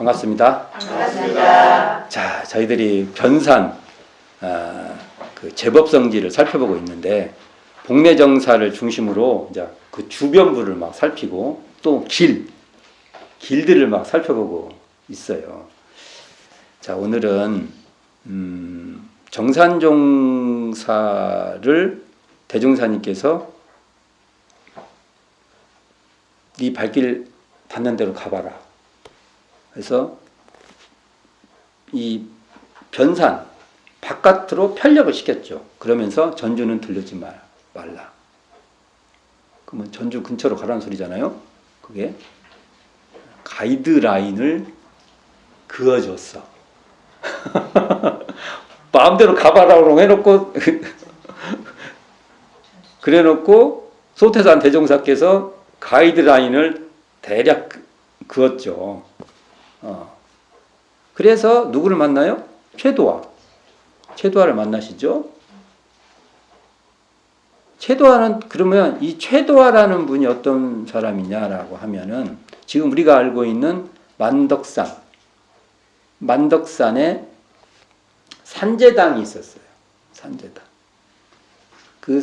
반갑습니다. 반갑습니다. 자, 저희들이 변산 그 재법성지를 살펴보고 있는데 복례정사를 중심으로 이제 그 주변부를 막 살피고 또 길들을 막 살펴보고 있어요. 자, 오늘은 정산종사를 대종사님께서 네 발길 닿는 대로 가봐라. 그래서 이 변산 바깥으로 편력을 시켰죠. 그러면서 전주는 들르지 말라. 그러면 전주 근처로 가라는 소리잖아요. 그게 가이드라인을 그어줬어. 마음대로 가봐라고 해놓고 그래놓고 소태산 대종사께서 가이드라인을 대략 그었죠. 그래서 누구를 만나요? 최도화를 만나시죠. 최도화는 그러면 이 최도화라는 분이 어떤 사람이냐라고 하면은 지금 우리가 알고 있는 만덕산에 산제당이 있었어요. 산제당. 그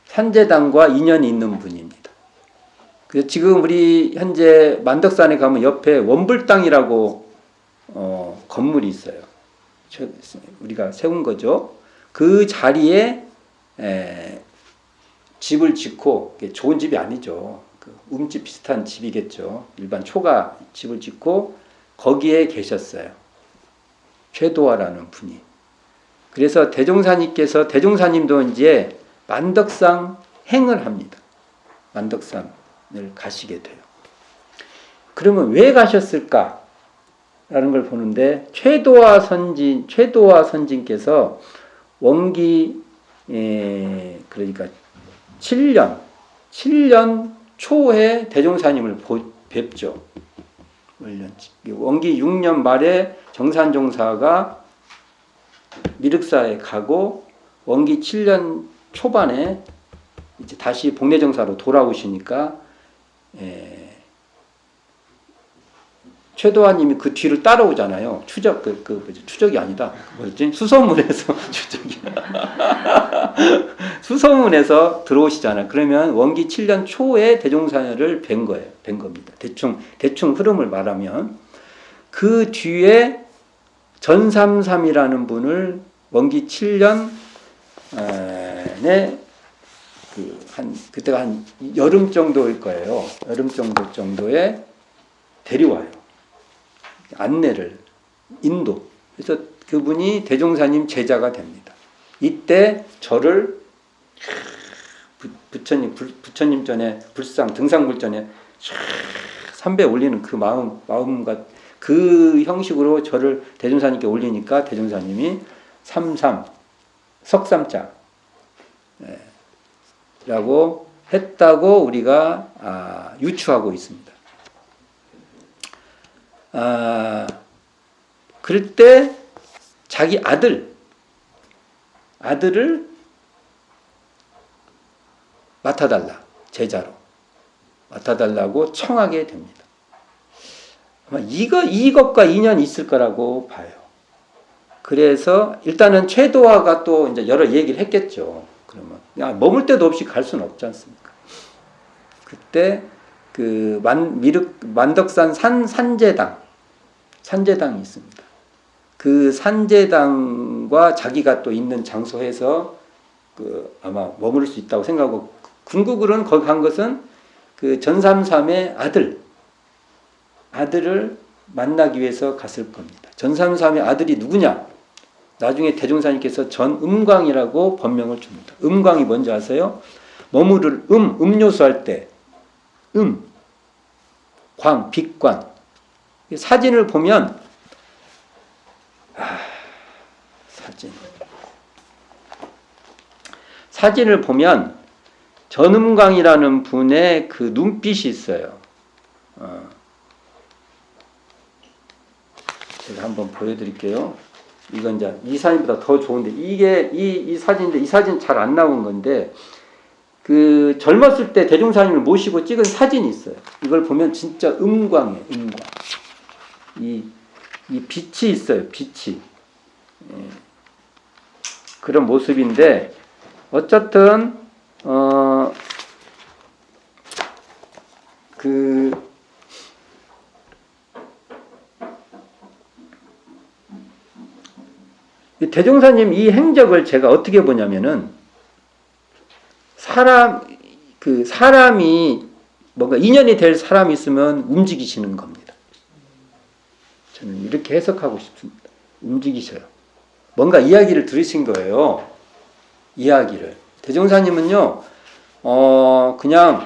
산제당과 인연이 있는 분입니다. 그래서 지금 우리 현재 만덕산에 가면 옆에 원불당이라고 건물이 있어요. 우리가 세운 거죠. 그 자리에 집을 짓고, 좋은 집이 아니죠. 그 움집 비슷한 집이겠죠. 일반 초가 집을 짓고 거기에 계셨어요. 최도화라는 분이. 그래서 대종사님도 이제 만덕산 행을 합니다. 만덕산을 가시게 돼요. 그러면 왜 가셨을까? 라는 걸 보는데 최도화 선진께서 원기 그러니까 7년 초에 대종사님을 뵙죠. 원기 6년 말에 정산종사가 미륵사에 가고 원기 7년 초반에 이제 다시 복례정사로 돌아오시니까 최도화님이 그 뒤를 따라오잖아요. 추적이 아니다. 뭐였지? 수소문에서 추적이. 수소문에서 들어오시잖아요. 그러면 원기 7년 초에 대종사를 뵌 겁니다. 대충 흐름을 말하면 그 뒤에 전삼삼이라는 분을 원기 7년에 그때가 한 여름 정도일 거예요. 여름 정도에 데려와요. 안내를 인도. 그래서 그분이 대종사님 제자가 됩니다. 이때 저를 부처님 전에 등상불전에 삼배 올리는 그 마음과 그 형식으로 저를 대종사님께 올리니까 대종사님이 석삼자 라고 했다고 우리가 유추하고 있습니다. 그럴 때 자기 아들을 제자로 맡아달라고 청하게 됩니다. 아마 이것과 인연이 있을 거라고 봐요. 그래서 일단은 최도화가 또 이제 여러 얘기를 했겠죠. 그러면 머물 데도 없이 갈 수는 없지 않습니까? 그때 그 만덕산 산제당이 있습니다. 그 산제당과 자기가 또 있는 장소에서 아마 머무를 수 있다고 생각하고 궁극으로는 거기 간 것은 그 전삼삼의 아들을 만나기 위해서 갔을 겁니다. 전삼삼의 아들이 누구냐? 나중에 대종사님께서 전음광이라고 법명을 줍니다. 음광이 뭔지 아세요? 머무를 음료수 할 때 광, 빛광. 사진을 보면 사진을 보면 전음광이라는 분의 그 눈빛이 있어요. 제가 한번 보여드릴게요. 이건 이제 이 사진보다 더 좋은데 이 사진인데 이 사진 잘 안 나온 건데 그 젊었을 때 대종사님을 모시고 찍은 사진이 있어요. 이걸 보면 진짜 음광이에요. 음광. 이 빛이 있어요. 빛이. 예. 그런 모습인데 어쨌든 이 대종사님 이 행적을 제가 어떻게 보냐면은 사람이 뭔가 인연이 될 사람이 있으면 움직이시는 겁니다. 저는 이렇게 해석하고 싶습니다. 움직이셔요. 뭔가 이야기를 들으신 거예요. 이야기를. 대종사님은요, 그냥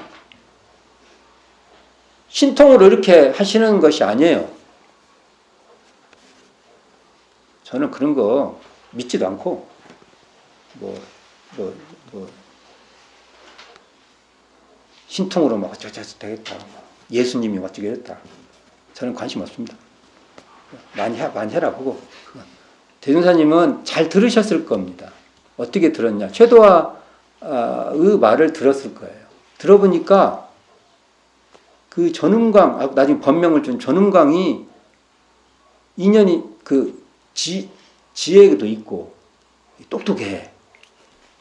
신통으로 이렇게 하시는 것이 아니에요. 저는 그런 거 믿지도 않고, 신통으로 막 어쩌고 되겠다. 예수님이 어쩌게 됐다. 저는 관심 없습니다. 많이 해라 보고. 대종사님은 잘 들으셨을 겁니다. 어떻게 들었냐. 최도화의 말을 들었을 거예요. 들어보니까 그 전음광, 나중에 법명을 준 전음광이 인연이 지혜도 있고 똑똑해.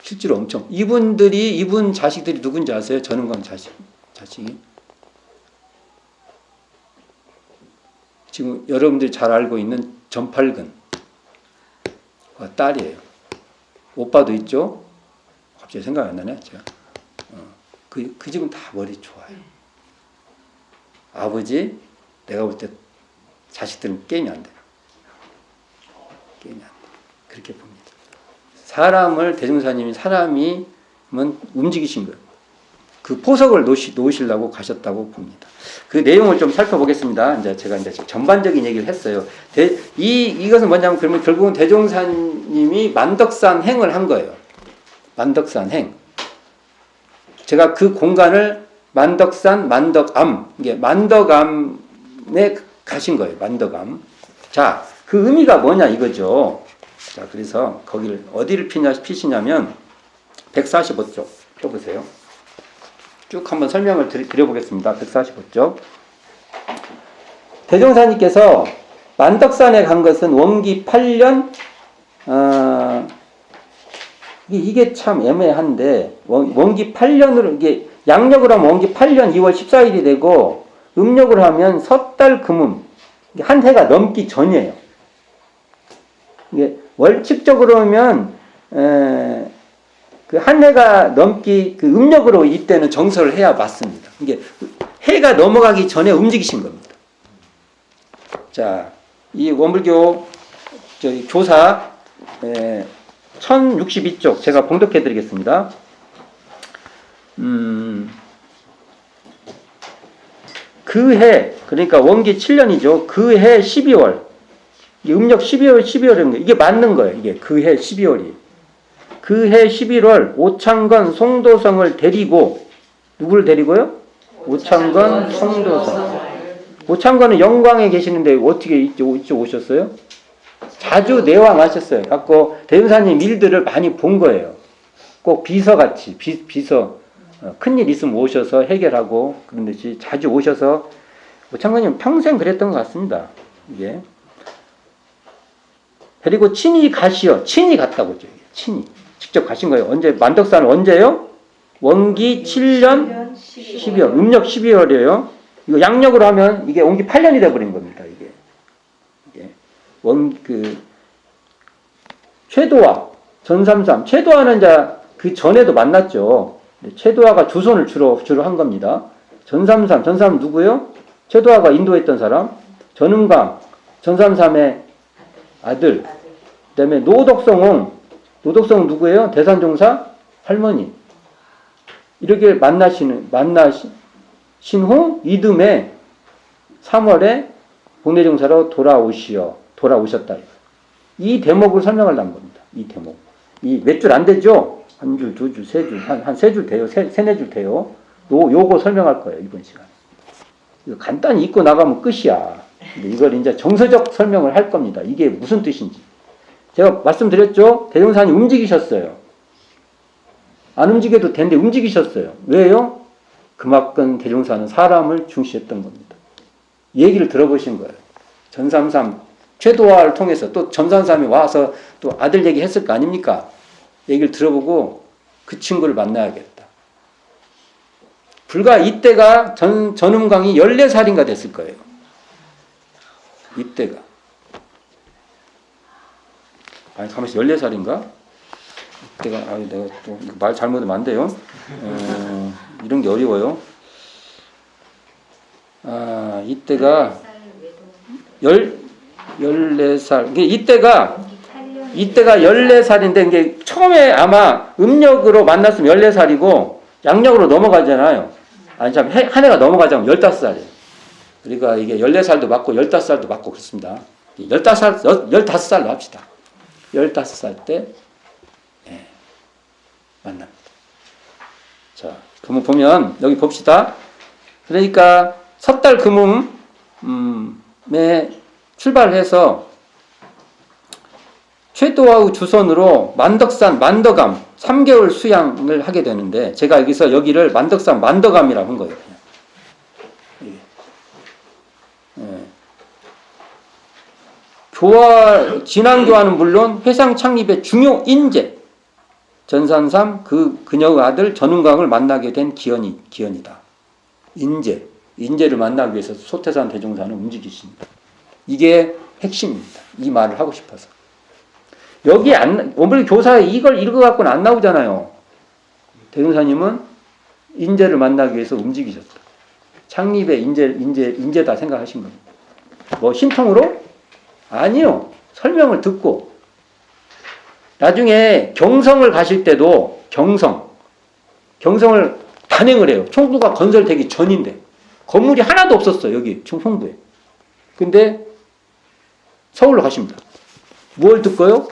실제로 엄청. 이분 자식들이 누군지 아세요? 전음광 자식이. 지금 여러분들이 잘 알고 있는 전팔근 딸이에요. 오빠도 있죠? 갑자기 생각이 안 나네. 제가. 그 집은 다 머리 좋아요. 아버지, 내가 볼 때 자식들은 게임이 안 돼요. 게임이 안 돼요. 그렇게 봅니다. 대종사님이 사람이면 움직이신 거예요. 그 포석을 놓으시려고 가셨다고 봅니다. 그 내용을 좀 살펴보겠습니다. 제가 전반적인 얘기를 했어요. 이것은 뭐냐면, 그러면 결국은 대종사님이 만덕산 행을 한 거예요. 만덕산 행. 제가 그 공간을 만덕암, 이게 만덕암에 가신 거예요. 만덕암. 자, 그 의미가 뭐냐 이거죠. 자, 그래서 거기를 어디를 피시냐면 145쪽 펴보세요. 쭉 한번 설명을 드려보겠습니다. 145쪽. 대종사님께서 만덕산에 간 것은 원기 8년, 이게 참 애매한데, 원기 8년으로, 이게 양력으로 하면 원기 8년 2월 14일이 되고, 음력으로 하면 섣달 금음, 한 해가 넘기 전이에요. 이게 월칙적으로 하면, 그 한 해가 넘기, 그 음력으로 이때는 정설을 해야 맞습니다. 이게 해가 넘어가기 전에 움직이신 겁니다. 자, 이 원불교 교사 1062쪽 제가 봉독해 드리겠습니다. 그 해, 그러니까 원기 7년이죠. 그 해 12월. 음력 12월인 이게 맞는 거예요. 이게 그 해 12월이. 그 해 11월 오창건 송도성을 데리고, 누구를 데리고요? 오창건 송도성. 오창건은 영광에 계시는데 어떻게 이쪽 오셨어요? 자주 내왕하셨어요. 갖고 대종사님 일들을 많이 본 거예요. 꼭 비서같이, 비서, 큰일 있으면 오셔서 해결하고 그런 듯이 자주 오셔서, 오창건님 평생 그랬던 것 같습니다. 이게. 그리고 친히 갔다고 했죠. 친히. 직접 가신 거예요. 언제, 만덕산은 언제요? 원기 7년 12월. 음력 12월이에요. 이거 양력으로 하면 이게 원기 8년이 돼버린 겁니다. 이게. 최도화, 전삼삼. 최도화는 이제 그 전에도 만났죠. 최도화가 주손을 주로 한 겁니다. 전삼삼 누구요? 최도화가 인도했던 사람. 전은광, 전삼삼의 아들. 그 다음에 노덕성옹 누구예요? 대산종사 할머니. 이렇게 만나신 후 이듬해 3월에 복례종사로 돌아오셨다. 이 대목을 설명을 한 겁니다. 이 대목. 이 몇 줄 안 되죠? 한 줄, 두 줄, 세 줄, 한 세 줄 돼요. 세네 줄 돼요. 요거 설명할 거예요. 이번 시간에. 이거 간단히 읽고 나가면 끝이야. 근데 이걸 이제 정서적 설명을 할 겁니다. 이게 무슨 뜻인지. 제가 말씀드렸죠? 대종사님 움직이셨어요. 안 움직여도 되는데 움직이셨어요. 왜요? 금악근 대종사는 사람을 중시했던 겁니다. 얘기를 들어보신 거예요. 전삼삼 최도화를 통해서 또 전삼삼이 와서 또 아들 얘기했을 거 아닙니까? 얘기를 들어보고 그 친구를 만나야겠다. 불과 이때가 전음광이 14살인가 됐을 거예요. 이때가. 아니, 가만있어. 14살인가? 이때가, 내가 또 말 잘못하면 안 돼요. 이런 게 어려워요. 이때가 14살. 이때가 14살인데, 이게 처음에 아마 음력으로 만났으면 14살이고, 양력으로 넘어가잖아요. 아니, 참, 한 해가 넘어가자면 15살이에요. 그러니까 이게 14살도 맞고, 15살도 맞고, 그렇습니다. 15살로 합시다. 15살 때, 만납니다. 자, 그러면 보면, 여기 봅시다. 그러니까, 섣달 금음에 출발을 해서, 최도화의 주선으로 만덕산, 만덕암 3개월 수양을 하게 되는데 제가 여기를 만덕산, 만덕암이라고 한 거예요. 진앙교화는 물론 회상 창립의 중요 인재 전산삼 그녀의 아들 전운광을 만나게 된 기원이다. 인재를 만나기 위해서 소태산 대종사는 움직이십니다. 이게 핵심입니다. 이 말을 하고 싶어서. 여기 원불 교사에 이걸 읽어갖고는 안 나오잖아요. 대종사님은 인재를 만나기 위해서 움직이셨다. 창립의 인재다 생각하신 겁니다. 뭐 신통으로? 아니요. 설명을 듣고. 나중에 경성을 가실 때도 경성을 단행을 해요. 총부가 건설되기 전인데. 건물이 하나도 없었어요. 여기 총부에. 근데 서울로 가십니다. 뭘 듣고요?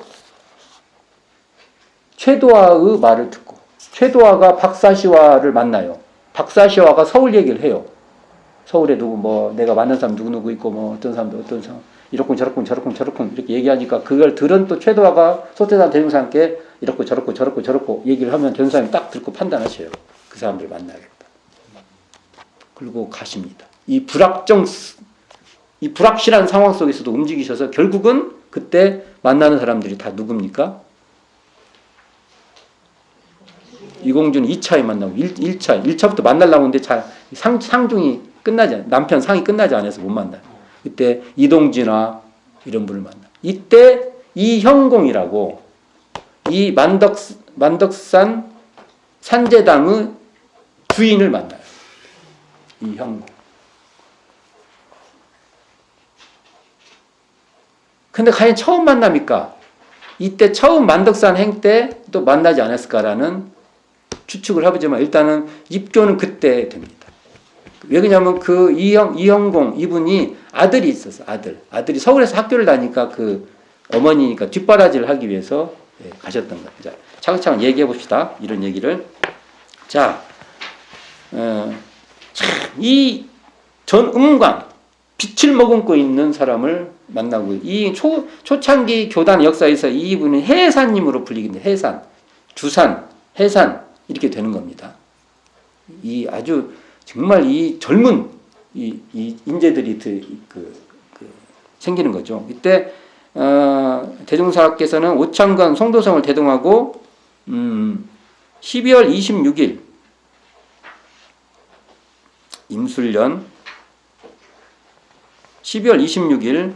최도화의 말을 듣고 최도화가 박사시화를 만나요. 박사시화가 서울 얘기를 해요. 서울에 내가 만난 사람 누구 있고 어떤 사람도 이렇군 저렇군 이렇게 얘기하니까 그걸 들은 또 최도화가 소태산 대종사님께 이렇고 저렇고 얘기를 하면 대종사님이 딱 듣고 판단하셔요. 그 사람들 만나겠다. 그리고 가십니다. 이 불확실한 상황 속에서도 움직이셔서 결국은 그때 만나는 사람들이 다 누굽니까? 이공주는 2차에 만나고 1차부터 만나려고 하는데 상중이 끝나지 않아요. 남편 상이 끝나지 않아서 못 만나요. 그때 이동진아 이런 분을 만나요. 이때 이형공이라고 이 만덕산 산제당의 주인을 만나요. 이형공. 근데 과연 처음 만납니까? 이때 처음 만덕산 행 때 또 만나지 않았을까라는 추측을 해보지만 일단은 입교는 그때 됩니다. 왜 그러냐면 이형공 이분이 아들이 있었어. 아들이 서울에서 학교를 다니까 그 어머니니까 뒷바라지를 하기 위해서 가셨던 거예요. 자, 차근차근 얘기해 봅시다. 이런 얘기를. 자, 이 전음광 빛을 머금고 있는 사람을 만나고 이 초창기 교단 역사에서 이분은 해산님으로 불리긴데 해산, 주산, 해산 이렇게 되는 겁니다. 이 아주 정말 이 젊은 이 인재들이 생기는 거죠. 이때 대종사께서는 오창관 송도성을 대동하고 12월 26일 임술년 12월 26일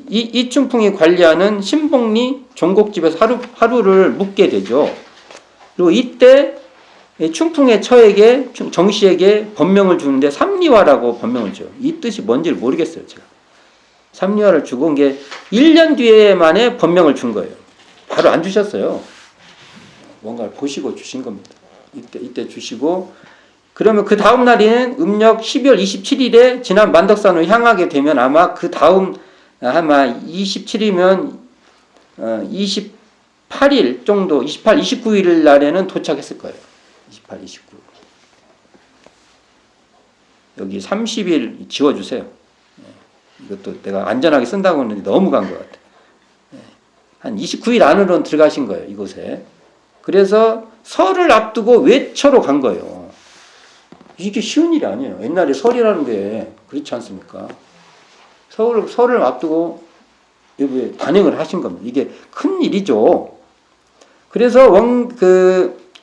이춘풍이 관리하는 신복리 종곡집에서 하루를 묵게 되죠. 그리고 이때 춘풍의 처에게 정씨에게 법명을 주는데 삼리화라고 법명을 줘요. 이 뜻이 뭔지를 모르겠어요. 제가 삼리화를 주고 온 게 1년 뒤에 만에 법명을 준 거예요. 바로 안 주셨어요. 뭔가를 보시고 주신 겁니다. 이때 주시고 그러면 그 다음 날인 음력 12월 27일에 지난 만덕산으로 향하게 되면 아마 그 다음 아마 27이면 28일 정도 28, 29일 날에는 도착했을 거예요. 28, 29. 여기 30일 지워주세요. 이것도 내가 안전하게 쓴다고 했는데 너무 간 것 같아요. 한 29일 안으로는 들어가신 거예요. 이곳에. 그래서 설을 앞두고 외처로 간 거예요. 이게 쉬운 일이 아니에요. 옛날에 설이라는 게 그렇지 않습니까? 설을 앞두고 단행을 하신 겁니다. 이게 큰 일이죠. 그래서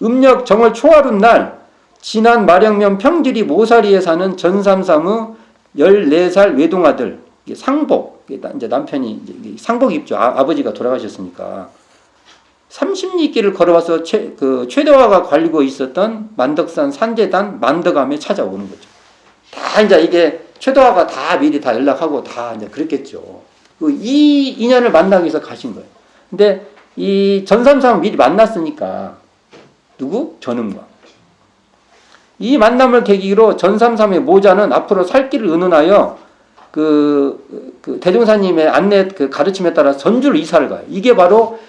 음력 정월 초하룻 날 진안 마령면 평지리 모사리에 사는 전삼삼의 14살 외동아들 상복, 이제 남편이 이제 상복 입죠. 아버지가 돌아가셨으니까 30리길을 걸어와서 최대화가 관리고 있었던 만덕산 산재단 만덕암에 찾아오는 거죠. 다 이제 이게 최대화가 다 미리 다 연락하고 다 이제 그랬겠죠. 이 인연을 만나기 위해서 가신 거예요. 근데 이 전삼삼은 미리 만났으니까 누구? 전음광. 이 만남을 계기로 전삼삼의 모자는 앞으로 살 길을 의논하여 대종사님의 안내 가르침에 따라 전주로 이사를 가요. 이게 바로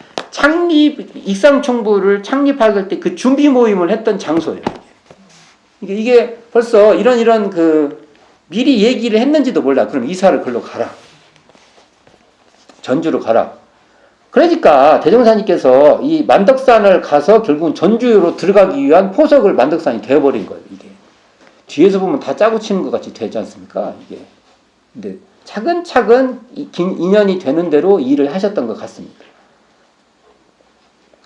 익상총부를 창립할 때 그 준비 모임을 했던 장소예요. 이게 벌써 이런 미리 얘기를 했는지도 몰라. 그럼 이사를 걸로 가라. 전주로 가라. 그러니까 대종사님께서 이 만덕산을 가서 결국은 전주로 들어가기 위한 포석을 만덕산이 되어버린 거예요. 이게 뒤에서 보면 다 짜고 치는 것 같이 되지 않습니까? 이게 근데 차근차근 인연이 되는 대로 일을 하셨던 것 같습니다.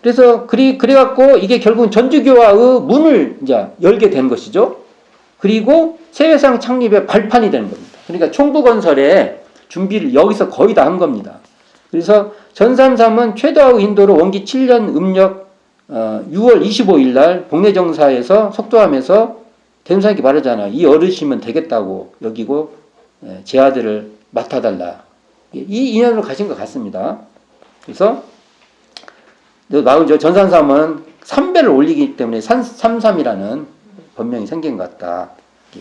그래서 그래갖고 이게 결국은 전주교화의 문을 이제 열게 된 것이죠. 그리고 세회상 창립의 발판이 되는 겁니다. 그러니까 총부건설의 준비를 여기서 거의 다 한 겁니다. 그래서 전삼삼은 최도하의 인도로 원기 7년 음력 6월 25일 날 복례정사에서 속도함에서 대종사님께 말하잖아. 이 어르시면 되겠다고 여기고 제 아들을 맡아달라. 이 인연으로 가신 것 같습니다. 그래서 나오죠. 전삼삼은 삼배를 올리기 때문에 삼삼이라는 법명이 생긴 것 같다.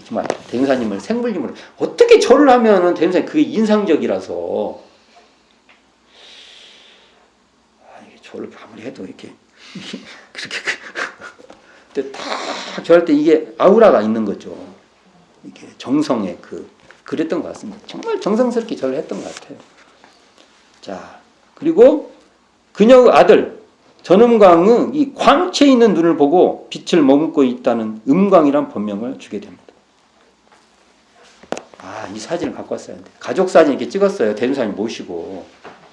정말 대종사님을 생불림으로 어떻게 절을 하면은 대종사님 그게 인상적이라서 이게 절을 아무리 해도 이렇게 그렇게 근데 딱 절할 때 이게 아우라가 있는 거죠. 이게 정성의 그랬던 것 같습니다. 정말 정성스럽게 절을 했던 것 같아요. 자, 그리고 그녀의 아들 전음광의 이 광채 있는 눈을 보고 빛을 머금고 있다는 음광이란 본명을 주게 됩니다. 이 사진을 갖고 왔어야 하는데 가족 사진 이렇게 찍었어요. 대종사님 모시고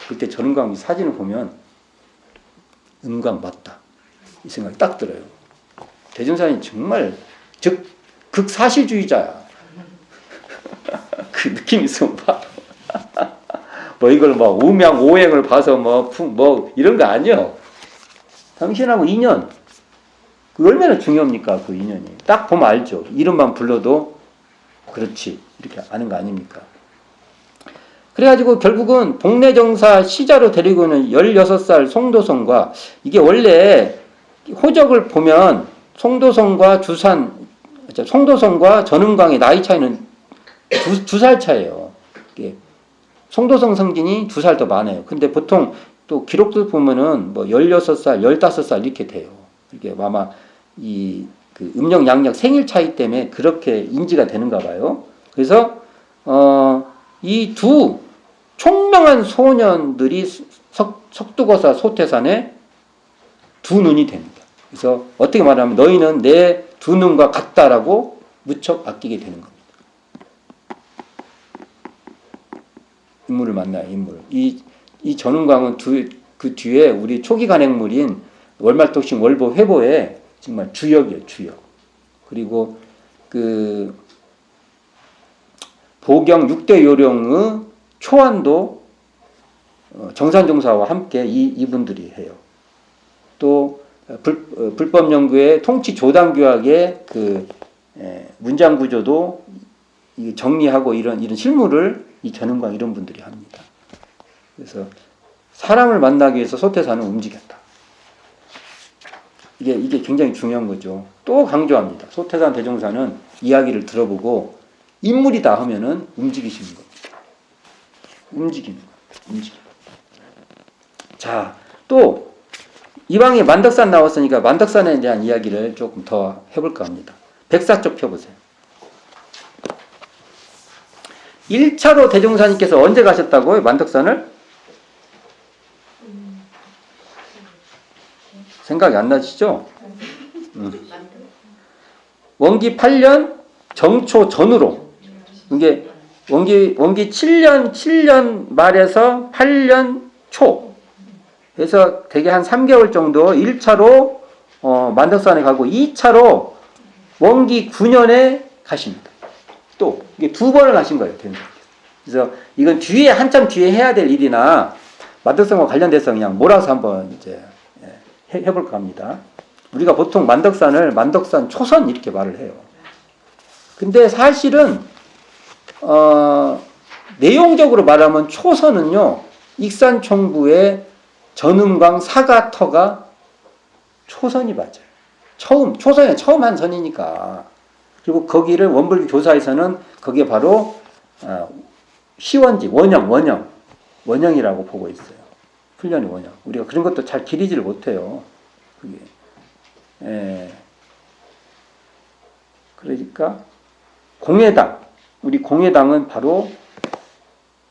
그때 전음광 이 사진을 보면 음광 맞다 이 생각이 딱 들어요. 대종사님 정말 극사실주의자야. 그 느낌 있으면 봐. 이걸 음양 오행을 봐서 이런 거 아니요. 당신하고 인연 얼마나 중요합니까? 그 인연이 딱 보면 알죠. 이름만 불러도 그렇지 이렇게 아는 거 아닙니까? 그래가지고 결국은 복례정사 시자로 데리고 오는 16살 송도성과 이게 원래 호적을 보면 송도성과 전음광의 나이 차이는 두 살 차이에요. 송도성 성진이 2살 더 많아요. 근데 보통 또 기록들 보면은 16살, 15살 이렇게 돼요. 이게 아마 음력 양력 생일 차이 때문에 그렇게 인지가 되는가 봐요. 그래서 이 두 총명한 소년들이 석두거사 소태산의 두 눈이 됩니다. 그래서 어떻게 말하면 너희는 내 두 눈과 같다라고 무척 아끼게 되는 겁니다. 인물을 만나요. 인물. 이 전운광은 그 뒤에 우리 초기 간행물인 월말독신 월보 회보에 정말 주역이에요. 주역. 그리고 보경 6대 요령의 초안도 정산종사와 함께 이분들이 해요. 또 불법연구의 통치 조당교학의 문장 구조도 정리하고 이런 실무를 이 전음광 이런 분들이 합니다. 그래서 사람을 만나기 위해서 소태산은 움직였다. 이게 굉장히 중요한 거죠. 또 강조합니다. 소태산 대종사는 이야기를 들어보고 인물이다 하면은 움직이시는 겁니다. 움직임. 자, 또 이방에 만덕산 나왔으니까 만덕산에 대한 이야기를 조금 더 해볼까 합니다. 백사쪽 펴보세요. 1차로 대종사님께서 언제 가셨다고요? 만덕산을? 생각이 안 나시죠? 원기 8년 정초 전후로 이게 원기 7년 말에서 8년 초 그래서 대개 한 3개월 정도 1차로 만덕산에 가고 2차로 원기 9년에 가십니다. 또 이게 두 번을 하신 거예요. 그래서 이건 뒤에 한참 뒤에 해야 될 일이나 만덕산과 관련돼서 그냥 몰아서 한번 이제 해볼까 합니다. 우리가 보통 만덕산을 만덕산 초선 이렇게 말을 해요. 근데 사실은 내용적으로 말하면 초선은요 익산총부의 전음강 사가터가 초선이 맞아요. 초선이 처음 한 선이니까. 그리고 거기를 원불교 교사에서는 그게 바로 시원지 원형이라고 보고 있어요. 훈련의 원형. 우리가 그런 것도 잘 기리지를 못해요. 그게. 그러니까 우리 공예당은 바로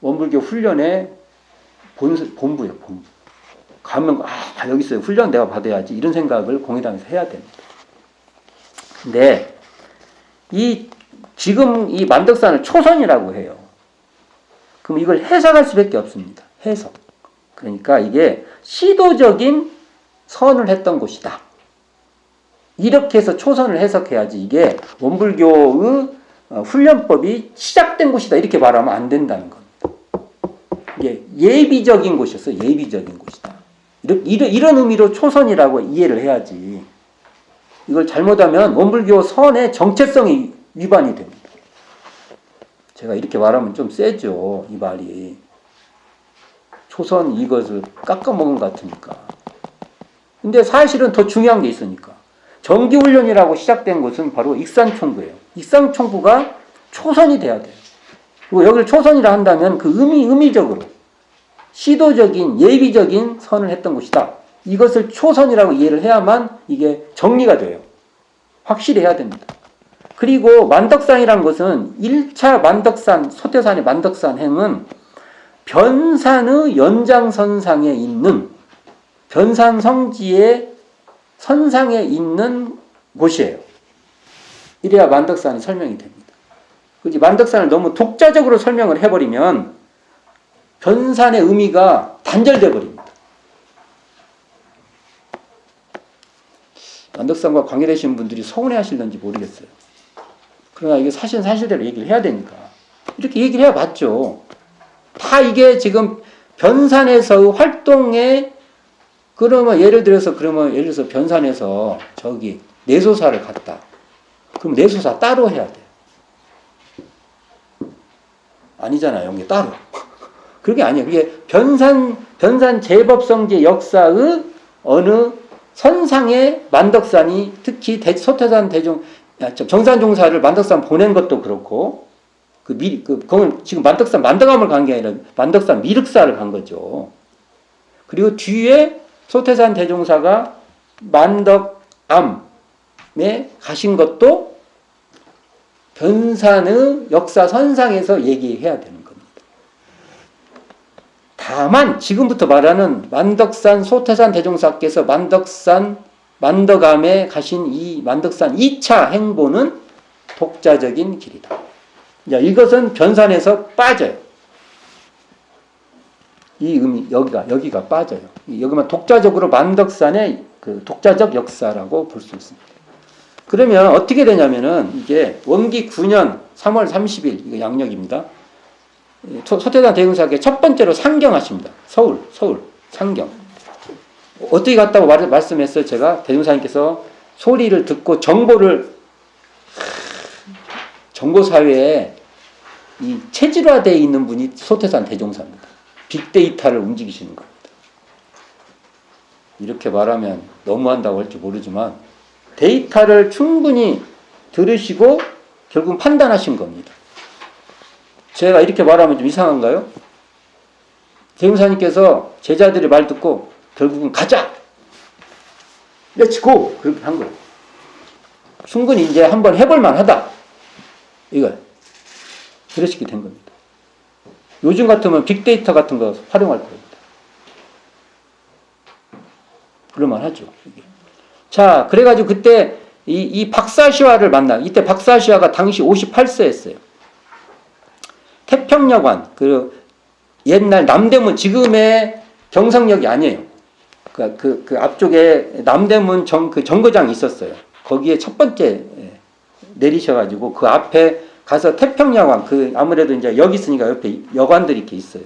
원불교 훈련의 본부예요. 본부. 가면 여기 있어요. 훈련 내가 받아야지 이런 생각을 공예당에서 해야 됩니다. 근데 지금 이 만덕산을 초선이라고 해요. 그럼 이걸 해석할 수밖에 없습니다. 해석. 그러니까 이게 시도적인 선을 했던 곳이다. 이렇게 해서 초선을 해석해야지 이게 원불교의 훈련법이 시작된 곳이다. 이렇게 말하면 안 된다는 겁니다. 이게 예비적인 곳이었어요. 예비적인 곳이다. 이런 의미로 초선이라고 이해를 해야지. 이걸 잘못하면 원불교 선의 정체성이 위반이 됩니다. 제가 이렇게 말하면 좀 세죠. 이 말이. 초선 이것을 깎아먹은 것 같으니까. 근데 사실은 더 중요한 게 있으니까. 정기훈련이라고 시작된 곳은 바로 익산총부예요. 익산총부가 초선이 돼야 돼요. 그리고 여기를 초선이라 한다면 그 의미적으로 시도적인 예비적인 선을 했던 곳이다. 이것을 초선이라고 이해를 해야만 이게 정리가 돼요. 확실히 해야 됩니다. 그리고 만덕산이라는 것은 1차 만덕산, 소태산의 만덕산 행은 변산의 연장선상에 있는 변산 성지의 선상에 있는 곳이에요. 이래야 만덕산이 설명이 됩니다. 그지 만덕산을 너무 독자적으로 설명을 해버리면 변산의 의미가 단절돼 버립니다. 만덕산과 관계되신 분들이 서운해하실는지 모르겠어요. 그러나 이게 사실대로 얘기를 해야 되니까 이렇게 얘기를 해야 맞죠. 다 이게 지금 변산에서의 활동에 예를 들어서 변산에서 저기 내소사를 갔다. 그럼 내소사 따로 해야 돼요. 아니잖아요. 이게 따로. 그게 아니에요. 그게 변산 제법성제 역사의 어느 선상의 만덕산이 특히 소태산 정산종사를 만덕산 보낸 것도 그렇고 그건 지금 만덕산 만덕암을 간 게 아니라 만덕산 미륵사를 간 거죠. 그리고 뒤에 소태산 대종사가 만덕암에 가신 것도 변산의 역사 선상에서 얘기해야 되는 겁니다. 다만 지금부터 말하는 만덕산 소태산 대종사께서 만덕암에 가신 이 만덕산 2차 행보는 독자적인 길이다. 이것은 변산에서 빠져요. 이 의미 여기가 빠져요. 여기만 독자적으로 만덕산의 그 독자적 역사라고 볼 수 있습니다. 그러면 어떻게 되냐면은 이게 원기 9년 3월 30일 이거 양력입니다. 소태산 대종사께 첫 번째로 상경하십니다. 서울 상경. 어떻게 갔다고 말씀했어요? 제가 대종사님께서 소리를 듣고 정보사회에 이 체질화되어 있는 분이 소태산 대종사입니다. 빅데이터를 움직이시는 겁니다. 이렇게 말하면 너무한다고 할지 모르지만 데이터를 충분히 들으시고 결국 판단하신 겁니다. 제가 이렇게 말하면 좀 이상한가요? 대종사님께서 제자들의 말 듣고 결국은 가자! 렛츠고! 그렇게 한 거예요. 충분히 이제 한번 해볼만 하다. 이거 그러시게 된 겁니다. 요즘 같으면 빅데이터 같은 거 활용할 겁니다. 그럴만 하죠. 이게. 자, 그래가지고 그때 이 박사시화를 만나. 이때 박사시화가 당시 58세였어요. 태평여관, 그 옛날 남대문, 지금의 경성역이 아니에요. 그 앞쪽에 남대문 그 정거장이 있었어요. 거기에 첫 번째 내리셔가지고 그 앞에 가서 태평여관, 그 아무래도 이제 여기 있으니까 옆에 여관들이 이렇게 있어요.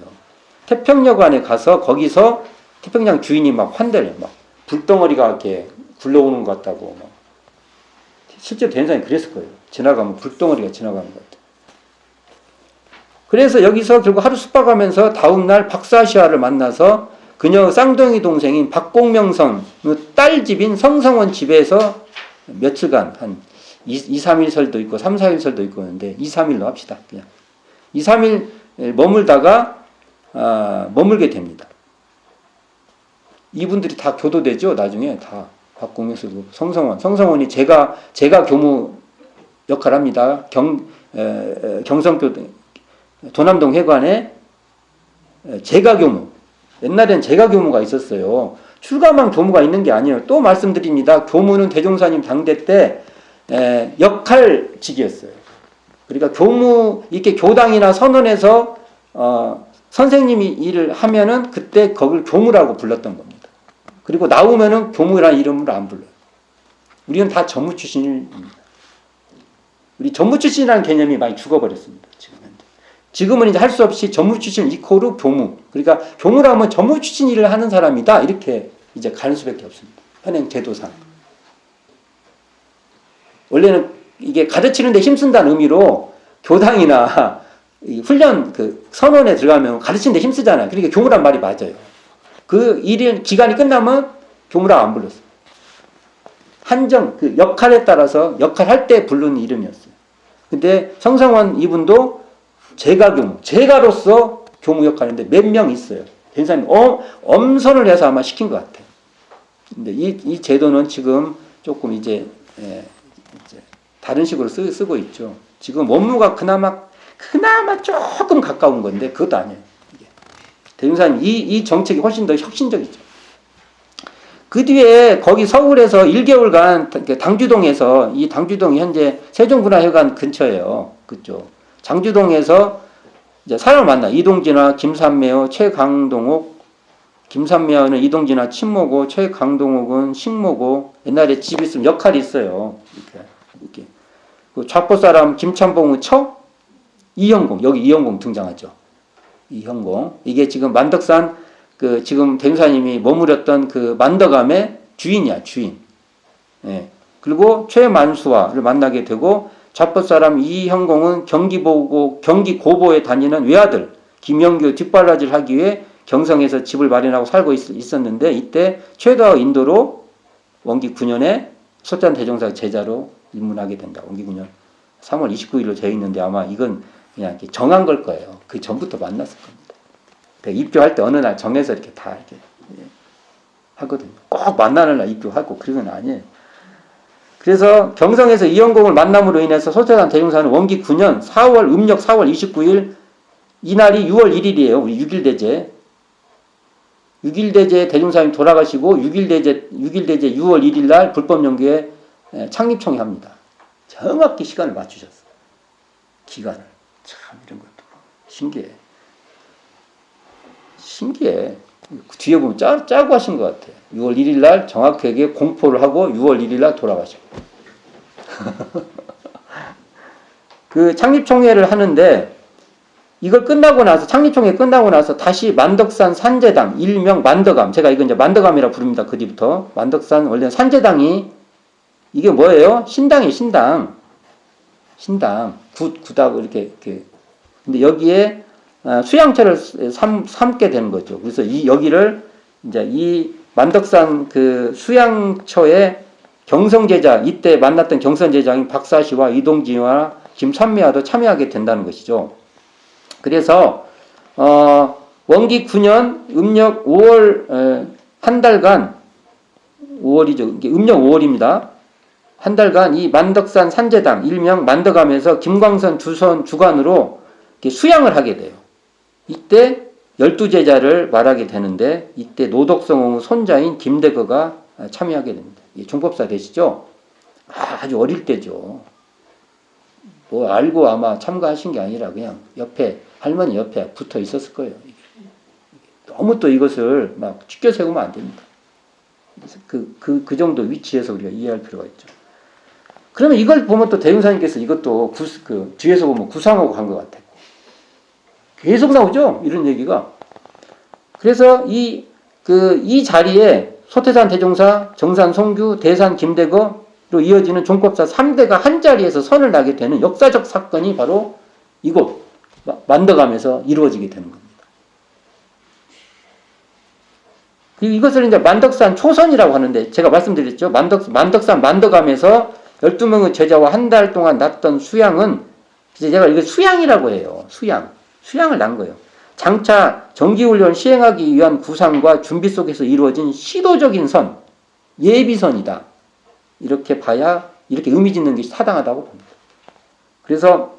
태평여관에 가서 거기서 태평양 주인이 막 환대를 막 불덩어리가 이렇게 굴러오는 것 같다고 막. 실제로 대인상이 그랬을 거예요. 지나가면 불덩어리가 지나가는 것 같아요. 그래서 여기서 결국 하루 숙박하면서 다음날 박사시아를 만나서 그녀 쌍둥이 동생인 박공명선 딸 집인 성성원 집에서 며칠간 한 2, 3일 설도 있고 3, 4일 설도 있고 하는데 2, 3일로 합시다. 그냥 2, 3일 머물다가 머물게 됩니다. 이분들이 다 교도되죠. 나중에 다 박공명선도 성성원이 제가 교무 역할을 합니다. 경성교 도남동 회관에 제가 교무, 옛날엔 제가 교무가 있었어요. 출가만 교무가 있는 게 아니에요. 또 말씀드립니다. 교무는 대종사님 당대 때 역할직이었어요. 그러니까 교무 이렇게 교당이나 선원에서 선생님이 일을 하면은 그때 거길 교무라고 불렀던 겁니다. 그리고 나오면은 교무라는 이름으로 안 불러요. 우리는 다 전무 출신입니다. 우리 전무 출신이라는 개념이 많이 죽어버렸습니다. 지금은 이제 할 수 없이 전무 출신 이코르 교무. 그러니까 교무라면 전무 출신 일을 하는 사람이다. 이렇게 이제 가는 수밖에 없습니다. 현행 제도상. 원래는 이게 가르치는 데 힘쓴다는 의미로 교당이나 훈련 그 선원에 들어가면 가르치는 데 힘쓰잖아요. 그러니까 교무란 말이 맞아요. 그 일 기간이 끝나면 교무라고 안 불렀어요. 한정 그 역할에 따라서 역할할 때 부르는 이름이었어요. 근데 성성원 이분도 제가로서 교무 역할인데 몇 명 있어요. 대사님 엄선을 해서 아마 시킨 것 같아요. 근데 이 제도는 지금 조금 이제 다른 식으로 쓰고 있죠. 지금 원무가 그나마 조금 가까운 건데 그것도 아니에요. 대중사님 이 정책이 훨씬 더 혁신적이죠. 그 뒤에 거기 서울에서 1개월간 당주동에서 이 당주동이 현재 세종문화회관 근처예요. 그쪽. 장주동에서 이제 사람을 만나. 이동진화, 김삼매호, 최강동옥. 김삼매호는 이동진화 친모고, 최강동옥은 식모고. 옛날에 집 있으면 역할이 있어요. 이렇게. 그 좌포 사람 김찬봉의 처, 이형공. 여기 이형공 등장하죠. 이형공. 이게 지금 만덕산 그 지금 대무사님이 머무렸던 그 만덕암의 주인이야, 주인. 예. 그리고 최만수와를 만나게 되고. 좌포 사람 이형공은 경기 고보에 다니는 외아들 김영규 뒷발라지를 하기 위해 경성에서 집을 마련하고 살고 있었는데 이때 최다의 인도로 원기 9년에 소짠 대종사 제자로 입문하게 된다. 원기 9년 3월 29일로 되어 있는데 아마 이건 그냥 이렇게 정한 걸 거예요. 그 전부터 만났을 겁니다. 그러니까 입교할 때 어느 날 정해서 이렇게 다 이렇게 하거든요. 꼭 만나는 날 입교하고 그런 건 아니에요. 그래서 경성에서 이형공을 만남으로 인해서 소태산 대종사는 원기 9년 음력 4월 29일 이날이 6월 1일이에요. 우리 6.1대제. 6.1대제 대종사님 돌아가시고 6.1대제 6월 1일 날 불법연구회 창립총회 합니다. 정확히 시간을 맞추셨어요. 기간을. 참 이런 것도 신기해. 뒤에 보면 짜고 하신 것 같아요. 6월 1일 날 정확하게 공포를 하고 6월 1일 날 돌아가시고. 그 창립총회를 하는데 이걸 끝나고 나서 창립총회 끝나고 나서 다시 만덕산 산제당 일명 만덕암 제가 이건 이제 만덕암이라 부릅니다. 그 뒤부터 만덕산 원래 산제당이 이게 뭐예요? 신당이에요. 신당 굿하고 이렇게 근데 여기에 수양처를 삼게 되는 거죠. 그래서 여기를 이제 이 만덕산 그 수양처의 경성제자, 이때 만났던 경성제자인 박사시와 이동진과 김삼매와도 참여하게 된다는 것이죠. 그래서 원기 9년 음력 5월 한 달간 5월이죠. 음력 5월입니다. 한 달간 이 만덕산 산제당 일명 만덕암에서 김광선 주관으로 수양을 하게 돼요. 이때 12제자를 말하게 되는데 이때 노덕성홍의 손자인 김대거가 참여하게 됩니다. 종법사 되시죠? 아주 어릴 때죠. 뭐 알고 아마 참가하신 게 아니라 그냥 옆에 할머니 옆에 붙어 있었을 거예요. 너무 또 이것을 막 찢겨 세우면 안 됩니다. 그 정도 위치에서 우리가 이해할 필요가 있죠. 그러면 이걸 보면 또 대웅사님께서 이것도 뒤에서 보면 구상하고 간 것 같아요. 계속 나오죠? 이런 얘기가. 그래서 이 자리에 소태산 대종사, 정산 송규, 대산 김대거로 이어지는 종법사 3대가 한 자리에서 선을 나게 되는 역사적 사건이 바로 이곳, 만덕암에서 이루어지게 되는 겁니다. 이것을 이제 만덕산 초선이라고 하는데, 제가 말씀드렸죠. 만덕산 만덕암에서 12명의 제자와 한 달 동안 났던 수양은, 제가 이거 수양이라고 해요. 수양을 난 거예요. 장차 정기훈련 시행하기 위한 구상과 준비 속에서 이루어진 시도적인 선, 예비선이다. 이렇게 봐야, 이렇게 의미 짓는 것이 타당하다고 봅니다. 그래서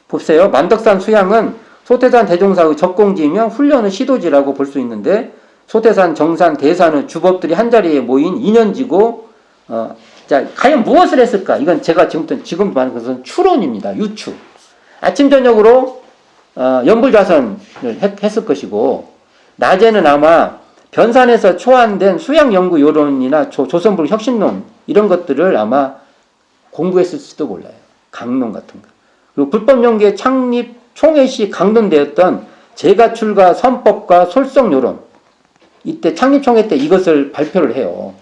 보세요. 만덕산 수양은 소태산 대종사의 적공지이며 훈련의 시도지라고 볼 수 있는데, 소태산, 정산, 대산의 주법들이 한자리에 모인 인연지고, 자, 과연 무엇을 했을까? 이건 제가 지금 말하는 것은 추론입니다. 유추. 아침, 저녁으로, 연불좌선을 했을 것이고, 낮에는 아마 변산에서 초안된 수양연구 요론이나 조선불 혁신론, 이런 것들을 아마 공부했을지도 몰라요. 강론 같은 거. 그리고 불법연구의 창립 총회시 강론되었던 제가출가 선법과 솔성요론, 이때 창립총회 때 이것을 발표를 해요.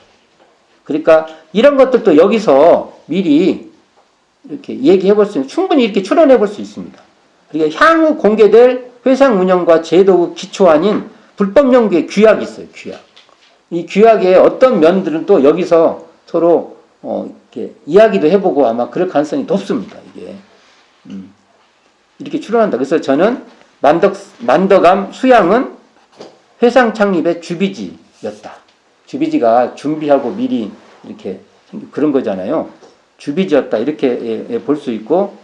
그러니까 이런 것들도 여기서 미리 이렇게 얘기해 볼 수 있는, 충분히 이렇게 추론해 볼 수 있습니다. 그러니까 향후 공개될 회상 운영과 제도의 기초안인 불법연구의 규약이 있어요. 규약. 이 규약의 어떤 면들은 또 여기서 서로 이렇게 이야기도 해보고 아마 그럴 가능성이 높습니다. 이게 이렇게 추론한다. 그래서 저는 만덕암 수양은 회상 창립의 주비지였다. 주비지가 준비하고 미리 이렇게 그런 거잖아요. 주비지였다. 이렇게 볼 수 있고,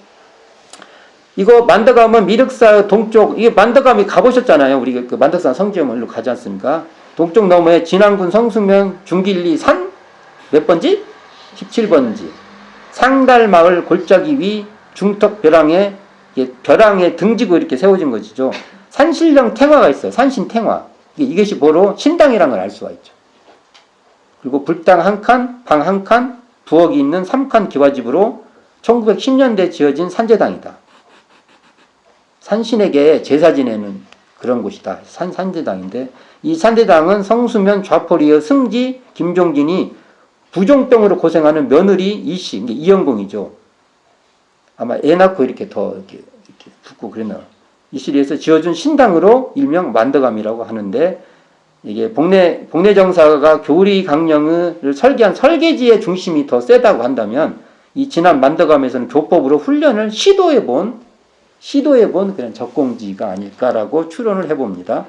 이거 만덕암은 미륵사 동쪽, 이게 만덕암이 가보셨잖아요. 우리 그 만덕산 성지연물로 가지 않습니까? 동쪽 너머에 진안군 성수면 중길리 산 몇 번지? 17번지. 상달마을 골짜기 위 중턱 벼랑에 등지고 이렇게 세워진 것이죠. 산신령 탱화가 있어요. 산신탱화. 이것이 뭐로 신당이라는 걸 알 수가 있죠. 그리고 불당 한 칸, 방 한 칸, 부엌이 있는 3칸 기와집으로 1910년대에 지어진 산제당이다. 산신에게 제사 지내는 그런 곳이다. 산제당인데, 이 산제당은 성수면 좌포리의 승지 김종진이 부종병으로 고생하는 며느리 이씨, 이영공이죠. 아마 애 낳고 이렇게 붙고 그랬나. 이 시리에서 지어준 신당으로 일명 만덕암이라고 하는데, 이게 복례 정사가 교리 강령을 설계한 설계지의 중심이 더 세다고 한다면, 이 지난 만덕암에서는 교법으로 훈련을 시도해본 그런 적공지가 아닐까라고 추론을 해봅니다.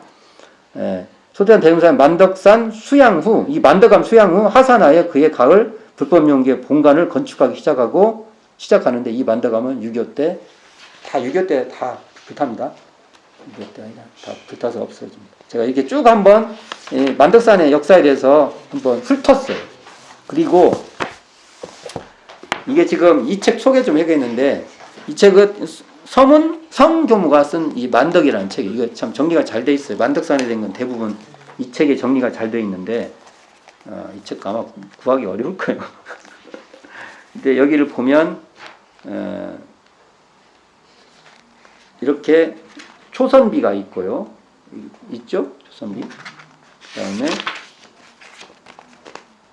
소태산 대종사는 만덕산 수양 후, 이 만덕암 수양 후 하산하여 그의 가을 불법연구의 본관을 건축하기 시작하는데, 이 만덕암은 6.25 때 다 불탑니다. 6.25 때 다 불타서 없어집니다. 제가 이렇게 쭉 한번 만덕산의 역사에 대해서 한번 훑었어요. 그리고 이게 지금 이 책 소개 좀 해야겠는데, 이 책은 성교무가 쓴 이 만덕이라는 책이, 이거 참 정리가 잘 돼 있어요. 만덕산에 된 건 대부분 이 책에 정리가 잘 돼 있는데, 이 책 아마 구하기 어려울 거예요. 근데 여기를 보면 이렇게 초선비가 있고요. 있죠? 초선비. 그 다음에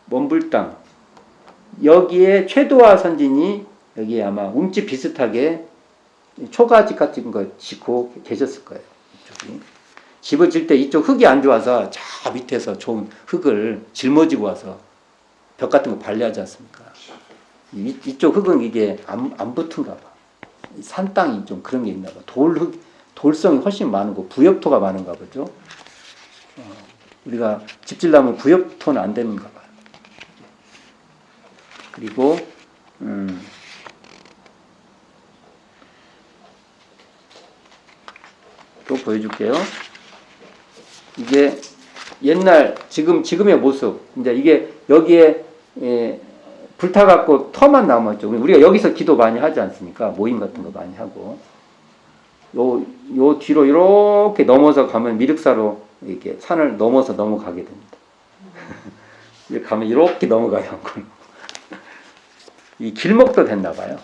먼불당. 여기에 최도화 선진이 여기에 아마 움집 비슷하게 초가집 같은 거 짓고 계셨을 거예요. 이쪽이. 집을 질 때 이쪽 흙이 안 좋아서 저 밑에서 좋은 흙을 짊어지고 와서 벽 같은 거 발레하지 않습니까? 이쪽 흙은 이게 안 붙은가 봐. 산 땅이 좀 그런 게 있나 봐. 돌성이 훨씬 많고 부엽토가 많은가 보죠. 우리가 집 질려면 부엽토는 안 되는가 봐요. 그리고 또 보여줄게요. 이게 옛날 지금의 모습. 이제 이게 여기에 예, 불타갖고 터만 남았죠. 우리가 여기서 기도 많이 하지 않습니까? 모임 같은 거 많이 하고. 요 뒤로 이렇게 넘어서 가면 미륵사로 이렇게 산을 넘어서 넘어가게 됩니다. 이렇게 가면 이렇게 넘어가요. 이 길목도 됐나 봐요.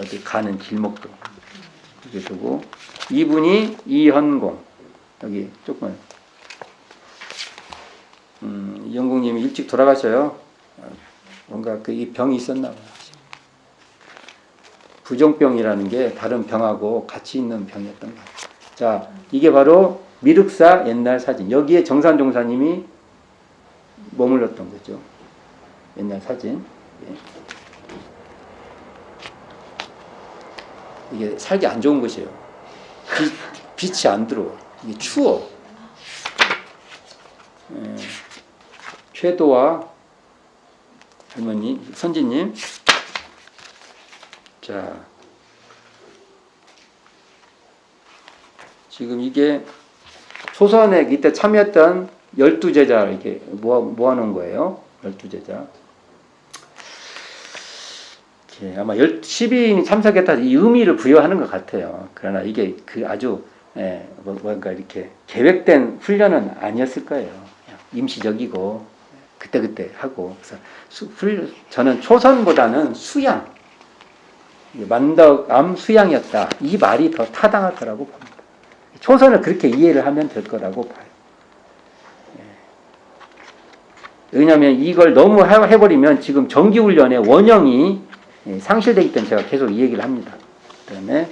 어디 가는 길목도. 이렇게 두고 이분이 이현공. 여기 조금 이현공님이 일찍 돌아가셔요. 뭔가 이 병이 있었나 봐요. 부종병이라는 게 다른 병하고 같이 있는 병이었던 것 같아요. 자, 이게 바로 미륵사 옛날 사진. 여기에 정산종사님이 머물렀던 거죠. 옛날 사진. 예. 이게 살기 안 좋은 곳이에요. 빛이 안 들어와. 이게 추워. 예. 최도와 할머니, 선지님. 자, 지금 이게 초선에 이때 참여했던 12제자 이렇게 모아놓은 거예요. 12제자. 이렇게 아마 12인이 참석했다 이 의미를 부여하는 것 같아요. 그러나 이게 아주 뭔가 이렇게 계획된 훈련은 아니었을 거예요. 그냥 임시적이고 그때그때 하고. 그래서 저는 초선보다는 수양, 만덕암 수양이었다. 이 말이 더 타당할 거라고 봅니다. 초선을 그렇게 이해를 하면 될 거라고 봐요. 왜냐하면 이걸 너무 해버리면 지금 정기훈련의 원형이 상실되기 때문에 제가 계속 이 얘기를 합니다. 그 다음에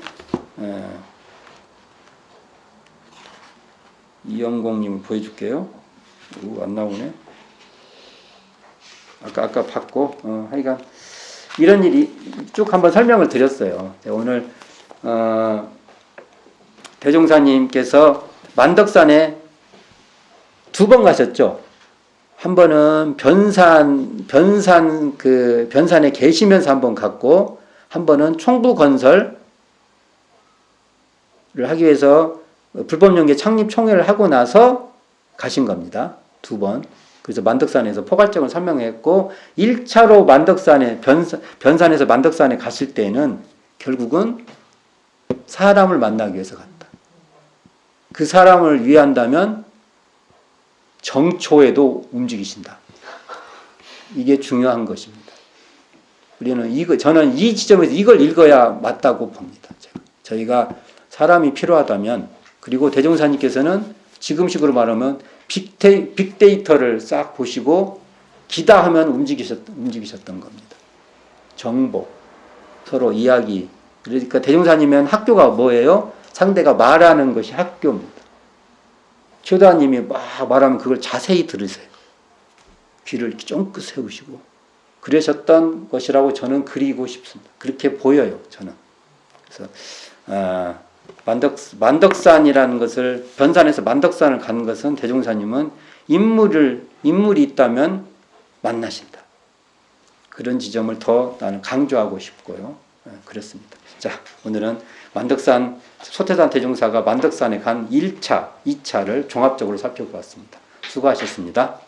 이영공님 보여줄게요. 안 나오네. 아까 봤고 하여간 이런 일이 쭉 한번 설명을 드렸어요. 오늘 대종사님께서 만덕산에 2번 가셨죠. 한 번은 변산에 계시면서 한 번 갔고, 한 번은 총부 건설을 하기 위해서 불법연계 창립 총회를 하고 나서 가신 겁니다. 2번. 그래서 만덕산에서 포괄적으로 설명했고 1차로 만덕산에 변산에서 만덕산에 갔을 때는 결국은 사람을 만나기 위해서 갔다. 그 사람을 위한다면 정초에도 움직이신다. 이게 중요한 것입니다. 저는 이 지점에서 이걸 읽어야 맞다고 봅니다. 저희가 사람이 필요하다면, 그리고 대종사님께서는 지금식으로 말하면 빅데이터를 싹 보시고 기다하면 움직이셨던 겁니다. 정보, 서로 이야기. 그러니까 대종사님은 학교가 뭐예요? 상대가 말하는 것이 학교입니다. 최도사님이 막 말하면 그걸 자세히 들으세요. 귀를 쫑긋 세우시고 그러셨던 것이라고 저는 그리고 싶습니다. 그렇게 보여요, 저는. 그래서 만덕산이라는 것을, 변산에서 만덕산을 가는 것은 대종사님은 인물이 있다면 만나신다. 그런 지점을 더 나는 강조하고 싶고요. 그렇습니다. 자, 오늘은 만덕산 소태산 대종사가 만덕산에 간 1차, 2차를 종합적으로 살펴보았습니다. 수고하셨습니다.